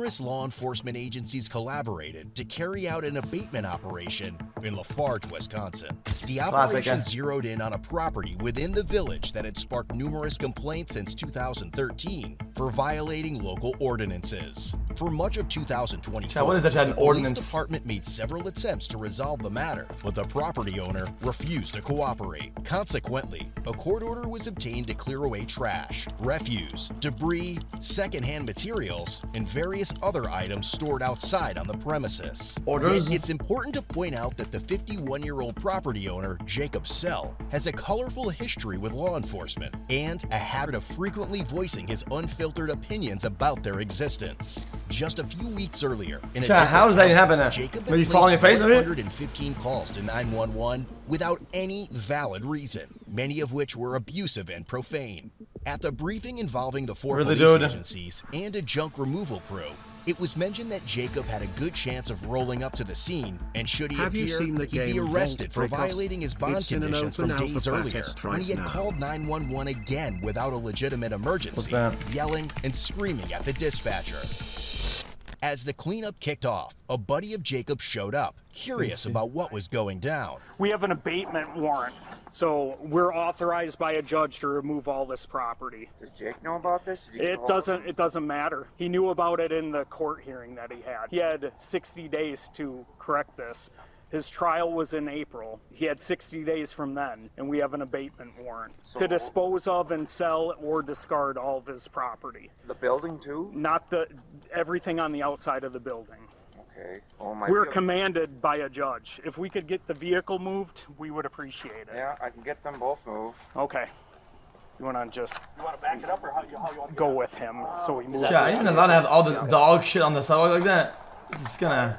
numerous law enforcement agencies collaborated to carry out an abatement operation in Lafarge, Wisconsin. The operation zeroed in on a property within the village that had sparked numerous complaints since 2013 for violating local ordinances. For much of 2024, the police department made several attempts to resolve the matter, but the property owner refused to cooperate. Consequently, a court order was obtained to clear away trash, refuse, debris, secondhand materials, and various other items stored outside on the premises. Yet, it's important to point out that the 51-year-old property owner, Jacob Sell, has a colorful history with law enforcement and a habit of frequently voicing his unfiltered opinions about their existence. Just a few weeks earlier, in a how does that happen? Jacob had placed 115 calls to 911 without any valid reason, many of which were abusive and profane. At the briefing involving the 4 police agencies and a junk removal crew, it was mentioned that Jacob had a good chance of rolling up to the scene, and should he appear, he'd be arrested for violating his bond conditions from days earlier, when he had called 911 again without a legitimate emergency, yelling and screaming at the dispatcher. As the cleanup kicked off, a buddy of Jacob showed up, curious about what was going down. We have an abatement warrant, so we're authorized by a judge to remove all this property. Does Jake know about this? It doesn't matter. He knew about it in the court hearing that he had. He had 60 days to correct this. His trial was in April. He had 60 days from then, and we have an abatement warrant to dispose of and sell or discard all of his property. The building too? Not everything on the outside of the building. Okay. We're commanded by a judge. If we could get the vehicle moved, we would appreciate it. Yeah, I can get them both moved. Okay. You want to back it up, or how you want to go with him so he moves? Yeah, I even allowed to have all the dog shit on the sidewalk like that. This is gonna.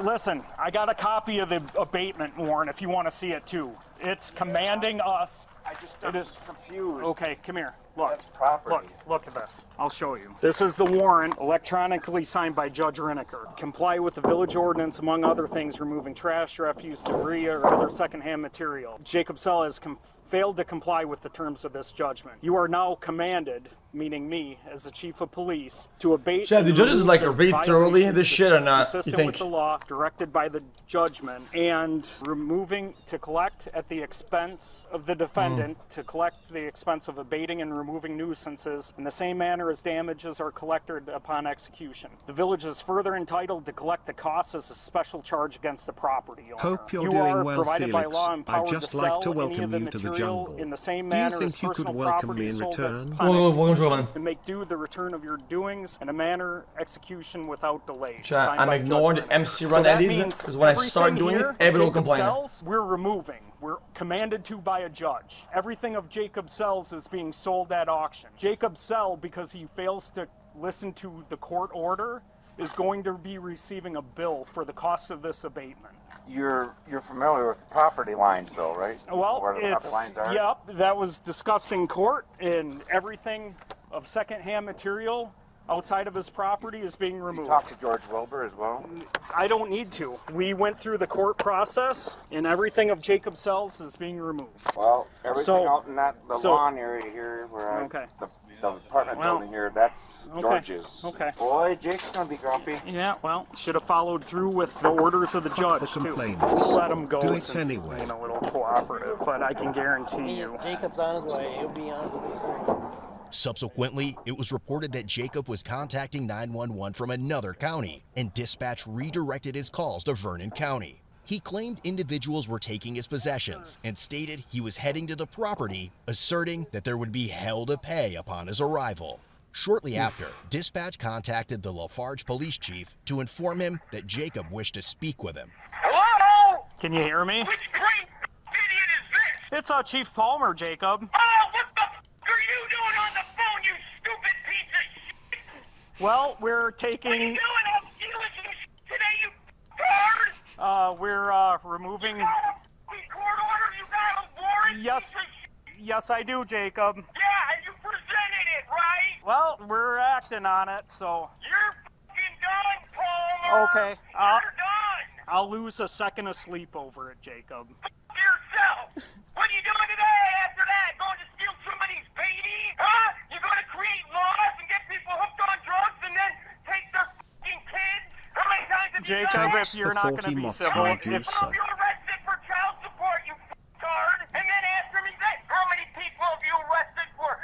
Listen, I got a copy of the abatement warrant if you want to see it too. It's commanding us. I'm just confused. Okay, come here. Look. That's property. Look at this. I'll show you. This is the warrant electronically signed by Judge Riniker. Comply with the village ordinance, among other things, removing trash, refuse, debris, or other secondhand material. Jacob Sell has failed to comply with the terms of this judgment. You are now commanded, meaning me, as the chief of police, to abate. Yeah, the judges like read thoroughly this shit or not? You Consistent think? with the law, directed by the judgment, and removing to collect at the expense of the defendant, to collect the expense of abating and removing nuisances in the same manner as damages are collected upon execution. The village is further entitled to collect the costs as a special charge against the property owner. Hope you're you doing are well, provided Felix. by law empowered I'd just to like sell to any of welcome the you to the material jungle. in the same Do you manner as think you could personal welcome property me in sold return? upon execution, and make due the return of your doings in a manner execution without delay. I'm ignoring the MC run edits because when I start doing it, everyone will complain. We're removing. We're commanded to by a judge. Everything of Jacob Sell's is being sold at auction. Jacob Sell, because he fails to listen to the court order, is going to be receiving a bill for the cost of this abatement. You're familiar with the property lines though, right? Well, where the property lines are? Yep, that was discussed in court, and everything of secondhand material outside of his property is being removed. You talked to George Wilbur as well? I don't need to. We went through the court process, and everything of Jacob Sell's is being removed. Well, everything out in the lawn area here, where the apartment building here, that's George's. Okay. Boy, Jake's gonna be grumpy. Yeah, well, should have followed through with the orders of the judge too. We'll let him go since he's being a little cooperative, but I can guarantee you. Jacob's on his way. He'll be on his way soon. Subsequently, it was reported that Jacob was contacting 911 from another county, and dispatch redirected his calls to Vernon County. He claimed individuals were taking his possessions and stated he was heading to the property, asserting that there would be hell to pay upon his arrival. Shortly after, dispatch contacted the Lafarge police chief to inform him that Jacob wished to speak with him. Hello? Can you hear me? Which great idiot is this? It's Chief Palmer, Jacob. Oh, what the f*** are you doing on the phone, you stupid piece of shit? Well, we're taking... What are you doing? I'm stealing some shit today, you bird! We're removing... You got a court order? You got a warrant? Yes, I do, Jacob. Yeah, and you presented it, right? Well, we're acting on it, so... You're fucking done, Palmer! Okay, You're done! I'll lose a second of sleep over it, Jacob. F*** yourself! What are you doing today after that? Going to steal somebody's baby? Huh? You're going to create laws and get people hooked on drugs and then Jacob, if you're not going to be civil, I'll be arrested for child support, you f***tard. And then after me, how many people have you arrested for?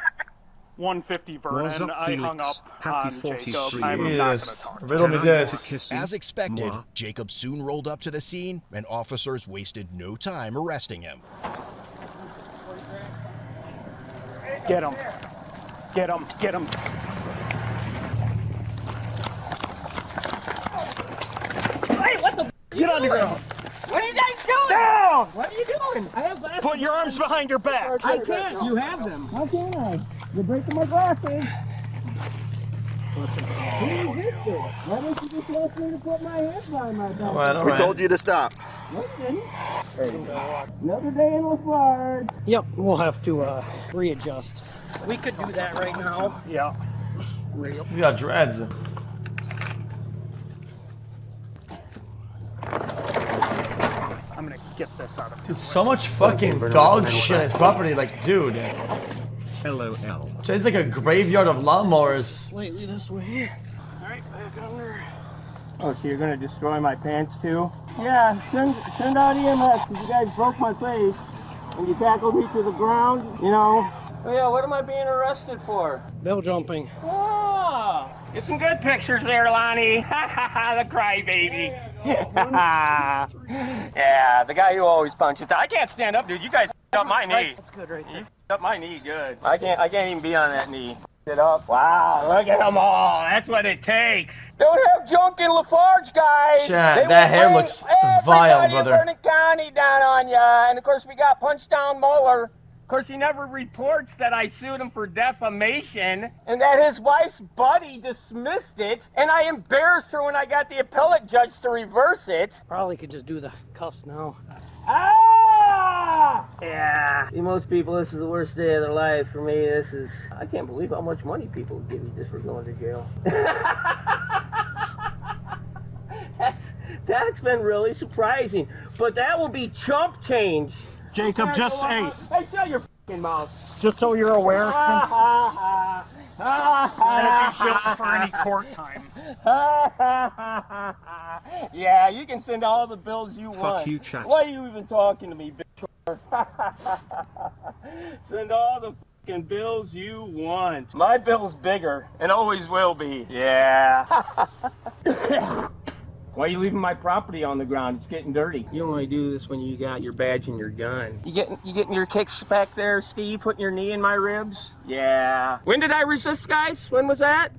150 Vernon. I hung up Happy on 43 Jacob. I'm not going to Yes. talk. Riddle me this. As expected, Jacob soon rolled up to the scene, and officers wasted no time arresting him. Get him. Get him. Get him. Hey, what the? Get on the ground. What are you guys doing? Down! What are you doing? I have glasses. Put your arms behind your back. I can't. You have them. How can I? You're breaking my glasses. Who is this? Why don't you just ask me to put my hands behind my back? All right. told you to stop. Listen. Another day in Lafarge. Yep, we'll have to readjust. We could do that right now. Yeah. You got dreads. I'm going to get this out of Dude, so much fucking dog shit on his property. Like, dude. LOL. It's like a graveyard of lawnmowers. Slightly this way. Alright, back under. Oh, so you're gonna destroy my pants too? Yeah, send out EMS because you guys broke my face and you tackled me to the ground, you know. Oh yeah, what am I being arrested for? Bill jumping. Oh, get some good pictures there, Lonnie. The crybaby. Yeah, the guy who always punches. I can't stand up, dude. You guys up my knee. That's good right there. You up my knee good. I can't even be on that knee. It up. Wow, look at them all. That's what it takes. Don't have junk in Lafarge, guys. Chat, that hair looks vile, brother. Everybody in Vernon County down on ya. And of course we got Punch Down Mueller. Of course, he never reports that I sued him for defamation and that his wife's buddy dismissed it, and I embarrassed her when I got the appellate judge to reverse it. Probably could just do the cuffs now. Ah! Yeah. See, most people, this is the worst day of their life. For me, I can't believe how much money people give you just for going to jail. That's been really surprising. But that will be chump change. Jacob, just Hey, shut your f***ing mouth. just so you're aware, since you're gonna be billed for any court time. Yeah, you can send all the bills you want. Fuck you, chat. Why are you even talking to me, bitch? Send all the fucking bills you want. My bill's bigger and always will be. Yeah. Why are you leaving my property on the ground? It's getting dirty. You only do this when you got your badge and your gun. You getting your kicks back there, Steve? Putting your knee in my ribs? Yeah. When did I resist, guys? When was that?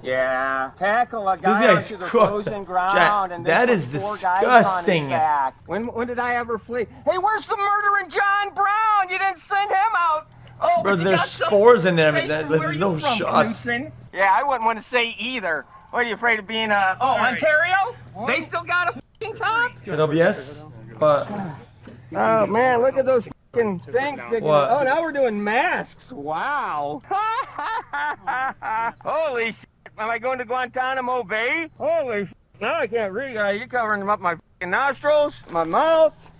Yeah. Tackle a guy guy's onto the cooked. frozen ground Jack, and that then is put 4 guys on disgusting. his back. When did I ever flee? Hey, where's the murdering John Brown? You didn't send him out. Oh, Bro, but you there's got some spores in there. face There's from where no you from, shots. Knudsen? Yeah, I wouldn't want to say either. What, are you afraid of being Ontario? They still got a f***ing cop? OBS? But Oh man, look at those f***ing things. What? Oh, now we're doing masks. Wow. Holy shit. Am I going to Guantanamo Bay? Holy shit. Now I can't read. You're covering them up my f***ing nostrils, my mouth.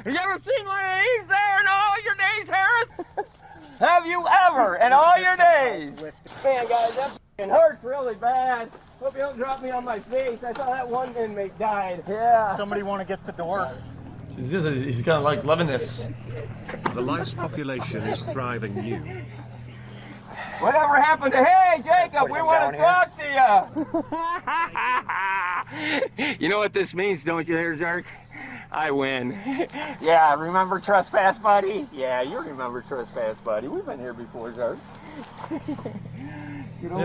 You ever seen one of these there in all your days, Harris? Have you ever in all your days? Man, guys, that f***ing hurts really bad. Hope you don't drop me on my face. I saw that one inmate died. Yeah. Somebody want to get the door? he's kind of like loving this. The lice population is thriving you. Whatever happened to, hey, Jacob, we want to talk to you. You know what this means, don't you there, Zark? I win. Yeah, remember Trespass Buddy? Yeah, you remember Trespass Buddy. We've been here before, Zark. I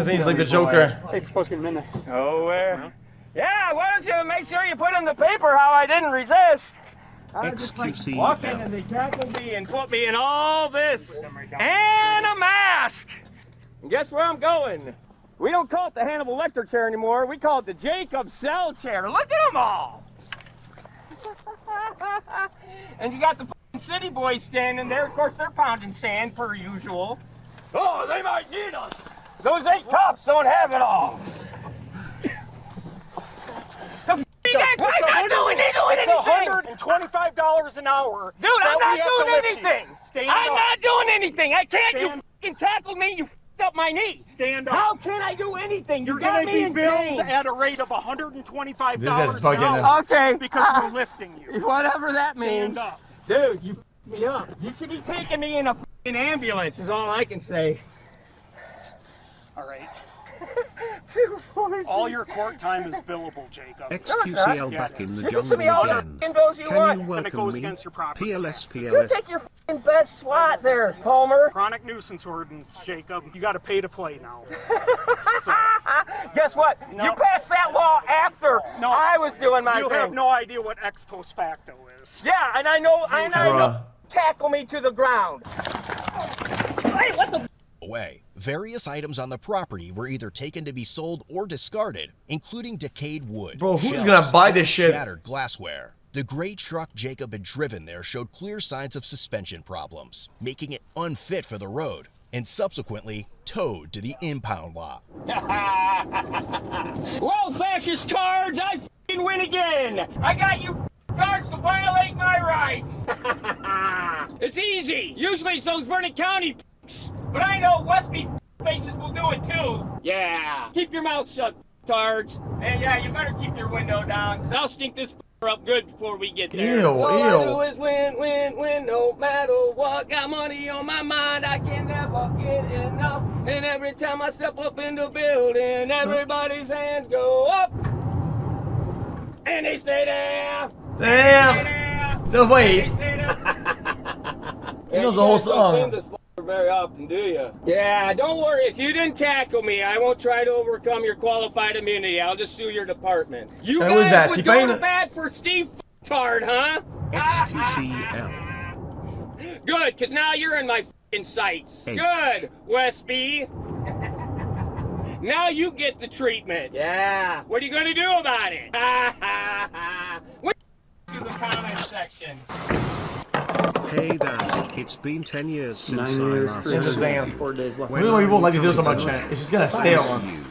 think he's like the Joker. Hey, fucking minute. Oh, where? Yeah, why don't you make sure you put in the paper how I didn't resist? I just xQc. walked in and they tackled me and put me in all this and a mask. And guess where I'm going? We don't call it the Hannibal Lecter chair anymore. We call it the Jacob Cell chair. Look at them all. And you got the city boys standing there. Of course, they're pounding sand per usual. Oh, they might need us. Those 8 cops don't have it all. I'm not doing It's anything. $125 an hour. Dude, I'm not doing anything. Stand I'm up. not doing anything. I can't. Stand. You fucking tackled me. You up my knee. Stand up. How can I do anything? You're got going to me be in billed chains. at a rate of $125 This is an hour. Okay. Because we're lifting you. Whatever that Stand means. up. Dude, you f***ed me up. You should be taking me in a f***ing ambulance is all I can say. All right. 240. All your court time is billable, Jacob. xQcl Yeah, back it in is. the You can send me jungle all the again. f***ing bills you Can want. you And it welcome goes me? against your property You PLS. take your f***ing best swat there, Palmer. Chronic nuisance ordinance, Jacob. You got to pay to play now. So, Guess what? No. You passed that law after No. I was doing my you thing. have no idea what ex post facto is. Yeah, and I know. Bruh. Tackle me to the ground. Hey, what the? Away. Various items on the property were either taken to be sold or discarded, including decayed wood. Bro, who's shelves, gonna buy this and shit? Shattered glassware. The gray truck Jacob had driven there showed clear signs of suspension problems, making it unfit for the road, and subsequently towed to the impound lot. Well, fascist cards, I f***ing win again. I got you cards to violate my rights. It's easy. Usually it's those Vernon County but I know Westby faces will do it too. Yeah. Keep your mouth shut, tards. And yeah, you better keep your window down, 'cause I'll stink this up good before we get there. Ew, All I ew. do is win, win, win, no matter what. Got money on my mind, I can never get enough. And every time I step up in the building, everybody's hands go up. And they stay there. Damn. No, wait. He knows the whole song. Very often, do you? Yeah, don't worry. If you didn't tackle me, I won't try to overcome your qualified immunity. I'll just sue your department. You So guys who's that, would go T-Pain? to bat for Steve Tard, huh? xQcl. Good, because now you're in my f***ing sights. Hey. Good, Westby. Now you get the treatment. Yeah. What are you going to do about it? Ha ha ha. What to the comment section. Hey Dad, it's been 10 years since 9 years, I last 364 days left. We don't people like to do so much, man. It's just gonna stay on.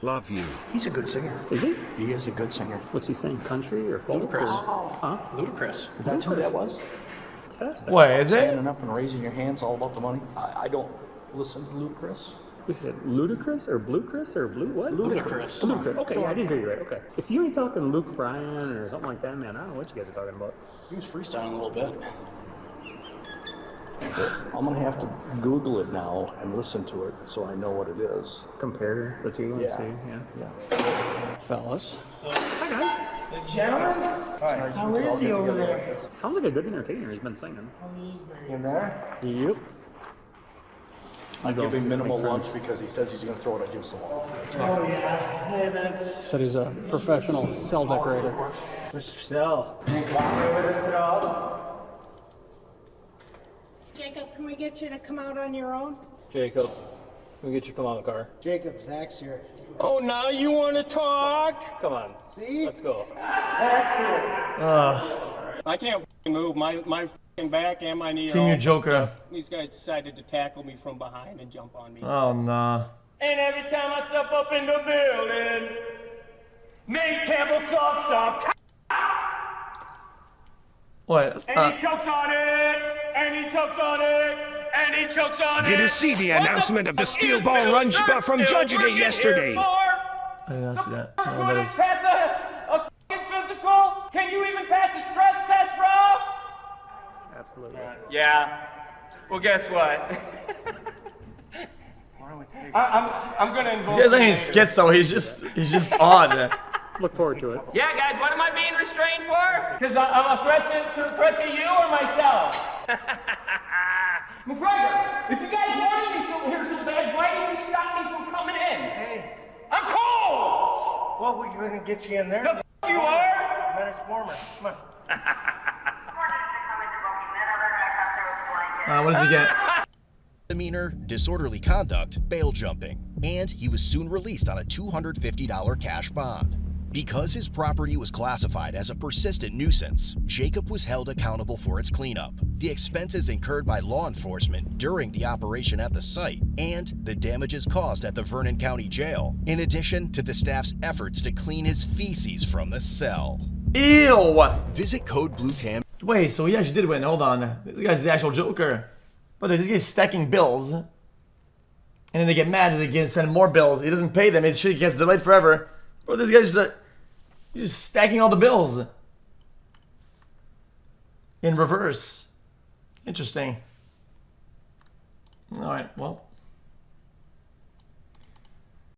Love you. He's a good singer. Is he? He is a good singer. What's he saying? Country or folk? Ludacris. Huh? Ludacris. That's who that was? Fantastic. What is it? Standing up and raising your hands all about the money. I don't listen to Ludacris. We said Ludacris or Blue Chris or Blue what? Ludacris. Ludacris. Okay, yeah, I did hear you right. Okay. If you ain't talking Luke Bryan or something like that, man, I don't know what you guys are talking about. He was freestyling a little bit. I'm gonna have to Google it now and listen to it so I know what it is. Compare the two and Yeah. see. Yeah. Fellas. Hi guys. Gentlemen, how is he over there? Sounds like a good entertainer. He's been singing. In there? Yep. I go. give him minimal Make lunch friends. because he says he's gonna throw it against the wall. Oh, yeah. Hey, Vince. Said he's a professional cell decorator. Mr. Cell. Any coffee with us at all? Jacob, can we get you to come out on your own? Jacob, we get you come out of the car. Jacob, Zach's here. Oh, now you want to talk? Come on. See? Let's go. Zach's here. I can't f***ing move. My f***ing back and my knee are Team all you Joker. These guys decided to tackle me from behind and jump on me. Oh nah. And every time I step up in the building, Nate Campbell sucks up. What? And he chokes on it, and he chokes on it, and he chokes on it. Didn't see the What announcement of the fuck steel is ball this run church from that Judging we're Day here yesterday. for? I did not see that. I don't know what that is. Pass a f***ing physical? Can you even pass a stress test, bro? Absolutely. Yeah. Well, guess what? I'm gonna invoke. This guy ain't schizo. He's just odd. Look forward to it. Yeah, guys, what am I being restrained for? Because I'm a threat to you or myself? McGregor, if you guys wanted me here so bad, why did you stop me from coming in? Hey. I'm cold! Well, we couldn't get you in there. The f*** you are? Then it's warmer. Come on. What does he get? Demeanor, disorderly conduct, bail jumping, and he was soon released on a $250 cash bond. Because his property was classified as a persistent nuisance, Jacob was held accountable for its cleanup, the expenses incurred by law enforcement during the operation at the site, and the damages caused at the Vernon County Jail, in addition to the staff's efforts to clean his feces from the cell. Ew! Visit Code Blue Cam. Wait, so he actually did win. Hold on. This guy's the actual Joker. But this guy's stacking bills. And then they get mad and they get send more bills. He doesn't pay them. It shit gets delayed forever. Bro, this guy's just stacking all the bills in reverse. Interesting. All right, well.